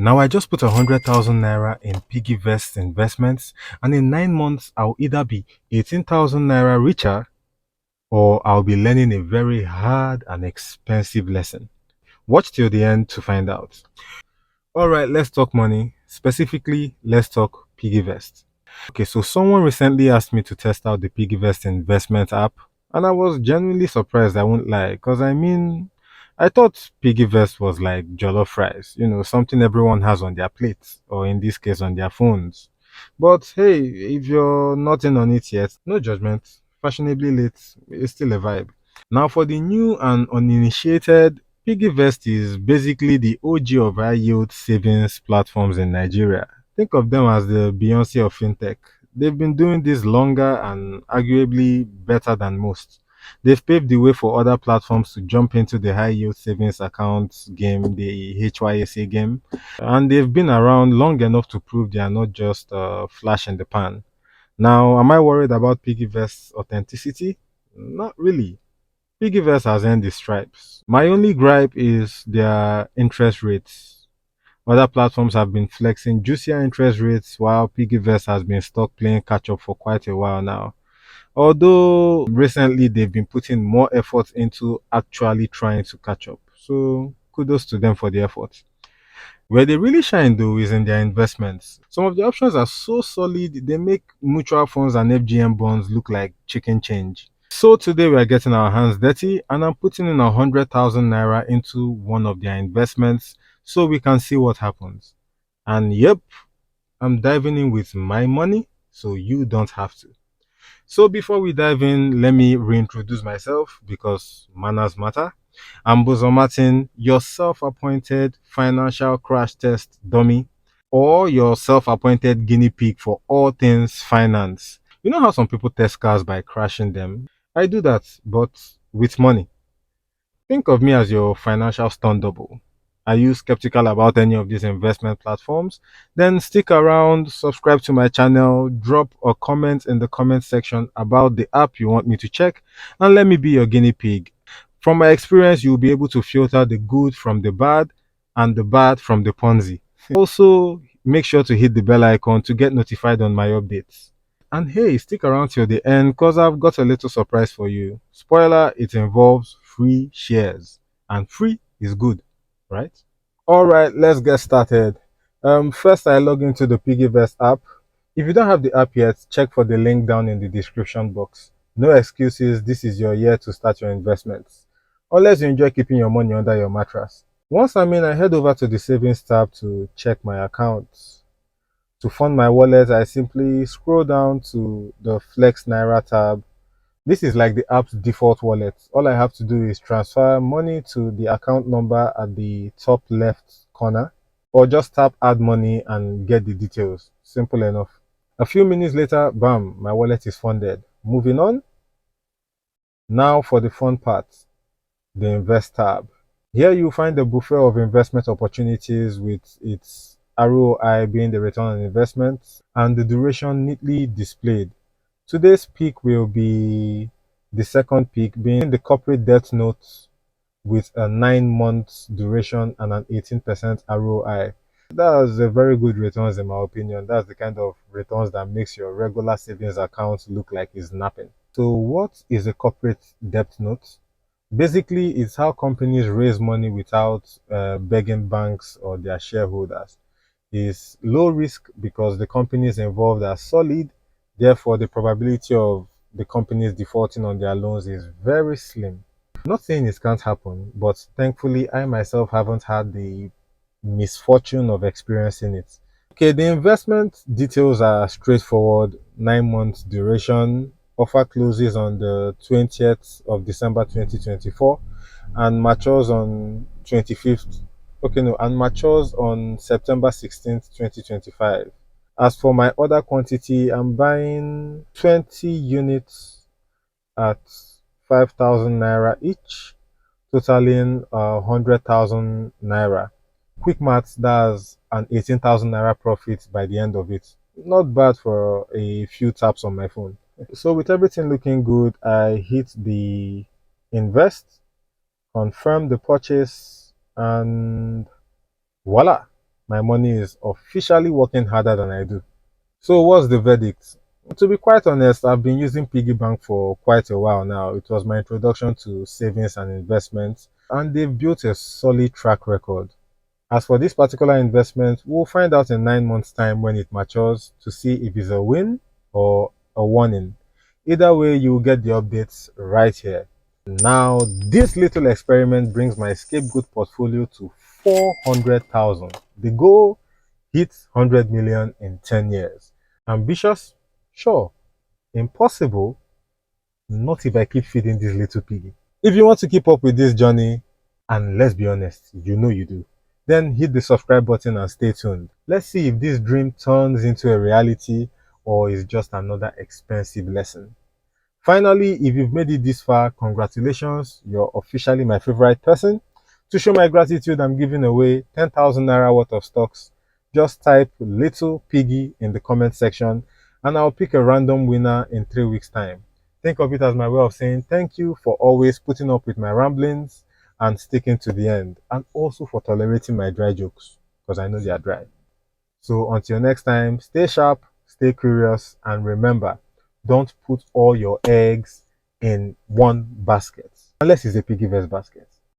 Now I just put 100,000 naira in Piggyvest investments, and in 9 months I'll either be 18,000 naira richer or I'll be learning a very hard and expensive lesson. Watch till the end to find out. All right, let's talk money. Specifically, let's talk Piggyvest. Okay, so someone recently asked me to test out the Piggyvest investment app, and I was genuinely surprised, I won't lie, because I thought Piggyvest was like jollof fries, something everyone has on their plates, or in this case, on their phones. But hey, if you're not in on it yet, no judgment. Fashionably late, it's still a vibe. Now, for the new and uninitiated, Piggyvest is basically the OG of high yield savings platforms in Nigeria. Think of them as the Beyonce of fintech. They've been doing this longer and arguably better than most. They've paved the way for other platforms to jump into the high yield savings accounts game, the HYSA game, and they've been around long enough to prove they are not just a flash in the pan. Now, am I worried about Piggyvest's authenticity? Not really. Piggyvest has earned the stripes. My only gripe is their interest rates. Other platforms have been flexing juicier interest rates while Piggyvest has been stuck playing catch up for quite a while now. Although recently they've been putting more effort into actually trying to catch up. So kudos to them for the effort. Where they really shine though is in their investments. Some of the options are so solid, they make mutual funds and FGM bonds look like chicken change. So today we are getting our hands dirty and I'm putting in 100,000 naira into one of their investments so we can see what happens. And yep, I'm diving in with my money so you don't have to. So before we dive in, let me reintroduce myself because manners matter. I'm Bozo Martin, your self-appointed financial crash test dummy, or your self-appointed guinea pig for all things finance. You know how some people test cars by crashing them? I do that, but with money. Think of me as your financial stunt double. Are you skeptical about any of these investment platforms? Then stick around, subscribe to my channel, drop a comment in the comment section about the app you want me to check, and let me be your guinea pig. From my experience, you'll be able to filter the good from the bad and the bad from the Ponzi. Also, make sure to hit the bell icon to get notified on my updates. And hey, stick around till the end because I've got a little surprise for you. Spoiler, it involves free shares. And free is good, right? Alright, let's get started. First I log into the Piggyvest app. If you don't have the app yet, check for the link down in the description box. No excuses, this is your year to start your investments. Unless you enjoy keeping your money under your mattress. Once I'm in, I head over to the savings tab to check my accounts. To fund my wallet, I simply scroll down to the Flex Naira tab. This is like the app's default wallet. All I have to do is transfer money to the account number at the top left corner, or just tap add money and get the details. Simple enough. A few minutes later, bam, my wallet is funded. Moving on. Now for the fun part, the invest tab. Here you find the buffet of investment opportunities with its ROI being the return on investment and the duration neatly displayed. Today's peak will be the second peak being the corporate debt notes with a 9 months duration and an 18% ROI. That's a very good returns in my opinion. That's the kind of returns that makes your regular savings account look like it's napping. So what is a corporate debt note? Basically, it's how companies raise money without begging banks or their shareholders. It's low risk because the companies involved are solid. Therefore, the probability of the companies defaulting on their loans is very slim. Not saying it can't happen, but thankfully, I myself haven't had the misfortune of experiencing it. Okay, the investment details are straightforward. 9 months duration. Offer closes on the 20th of December 2024 and matures on 25th. Okay, no, and matures on September 16th, 2025. As for my order quantity, I'm buying 20 units at 5,000 naira each, totaling 100,000 naira. Quick maths, that's an 18,000 naira profit by the end of it. Not bad for a few taps on my phone. So with everything looking good, I hit the invest, confirm the purchase, and voila, my money is officially working harder than I do. So what's the verdict? To be quite honest, I've been using piggy bank for quite a while now. It was my introduction to savings and investments, and they've built a solid track record. As for this particular investment, we'll find out in 9 months' time when it matures to see if it's a win or a warning. Either way, you'll get the updates right here. Now, this little experiment brings my scapegoat portfolio to 400,000. The goal: hit 100 million in 10 years. Ambitious? Sure. Impossible? Not if I keep feeding this little piggy. If you want to keep up with this journey, and let's be honest, you know you do, then hit the subscribe button and stay tuned. Let's see if this dream turns into a reality or is just another expensive lesson. Finally, if you've made it this far, congratulations, you're officially my favorite person. To show my gratitude, I'm giving away 10,000 naira worth of stocks. Just type little piggy in the comment section and I'll pick a random winner in 3 weeks' time. Think of it as my way of saying thank you for always putting up with my ramblings and sticking to the end, and also for tolerating my dry jokes, because I know they are dry. So until next time, stay sharp, stay curious, and remember, don't put all your eggs in one basket, unless it's a Piggyvest basket.